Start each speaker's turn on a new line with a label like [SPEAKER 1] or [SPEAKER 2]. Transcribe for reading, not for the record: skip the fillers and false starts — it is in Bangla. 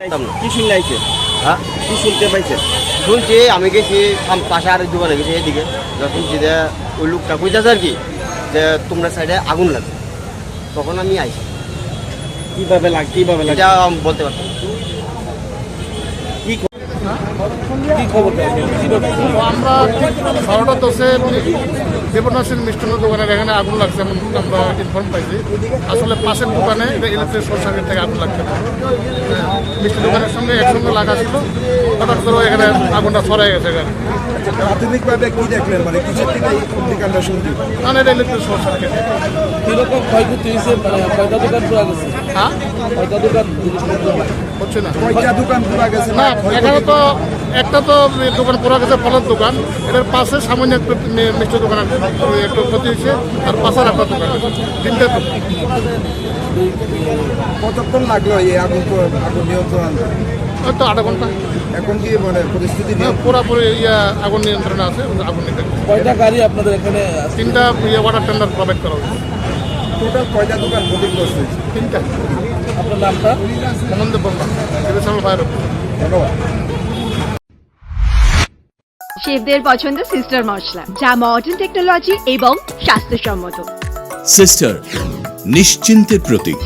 [SPEAKER 1] কি শুনলে আইছে?
[SPEAKER 2] হ্যাঁ
[SPEAKER 1] কি শুনতে পাইছে?
[SPEAKER 2] শুনছি আমি গেছি পাশে আর দোকানে গেছি এদিকে যখন যে ওই লোকটা কইতেছে আর কি যে তোমরা সাইডে আগুন লাগবে তখন আমি আইছি
[SPEAKER 1] কিভাবে লাগে?
[SPEAKER 2] এটা আমি বলতে পারতাম না।
[SPEAKER 1] কি খবর?
[SPEAKER 3] আমরা ঠিক 12:10 দেবনাথের মিষ্টান্ন দোকানের এখানে আগুন লাগছে এমন আমরা ইনফর্ম পাইছি। আসলে পাশের দোকানে ইলেকট্রিক শর্ট সার্কিট থেকে আগুন লাগছে না। মিষ্টি দোকানের সঙ্গে একসঙ্গে লাগা ছিল, হঠাৎ করে এখানে আগুনটা ছড়াই গেছে এখানে।
[SPEAKER 4] প্রাথমিকভাবে কি দেখলেন মানে কিছু থেকে অগ্নিকাণ্ডের শুনতে
[SPEAKER 3] কারণ এটা ইলেকট্রিক শর্ট সার্কিট।
[SPEAKER 1] কিরকম ক্ষয়ক্ষতি হয়েছে? মানে কয়টা দোকান পুরা গেছে?
[SPEAKER 3] হ্যাঁ
[SPEAKER 1] কয়টা দোকান?
[SPEAKER 3] হচ্ছে না।
[SPEAKER 4] কয়টা দোকান পুরা গেছে
[SPEAKER 3] না এখানে তো একটা তো দোকান পুরা গেছে, ফলের দোকান। এটার পাশে সামান্য একটু মিষ্টি দোকান একটু ক্ষতি হয়েছে, আর পাশের একটা দোকান, তিনটে দোকান।
[SPEAKER 4] কতক্ষণ লাগলো এই আগুন নিয়ন্ত্রণ আনতে?
[SPEAKER 3] হয়তো আধা ঘন্টা।
[SPEAKER 4] এখন কি মানে পরিস্থিতি নিয়ে
[SPEAKER 3] পুরোপুরি আগুন নিয়ন্ত্রণে আছে, আগুন নিতে।
[SPEAKER 1] কয়টা গাড়ি আপনাদের এখানে?
[SPEAKER 3] তিনটা ওয়াটার টেন্ডার প্রোভাইড করা হয়েছে।
[SPEAKER 4] টোটাল কয়টা দোকান ক্ষতিগ্রস্ত হয়েছে?
[SPEAKER 3] তিনটা।
[SPEAKER 1] আপনার নামটা?
[SPEAKER 3] আনন্দ বর্মা, ডিভিশনাল ফায়ার অফিস।
[SPEAKER 4] ধন্যবাদ।
[SPEAKER 5] শেফদের পছন্দ সিস্টার মশলা, যা মডার্ন টেকনোলজি এবং স্বাস্থ্যসম্মত।
[SPEAKER 6] সিস্টার নিশ্চিন্তের প্রতীক।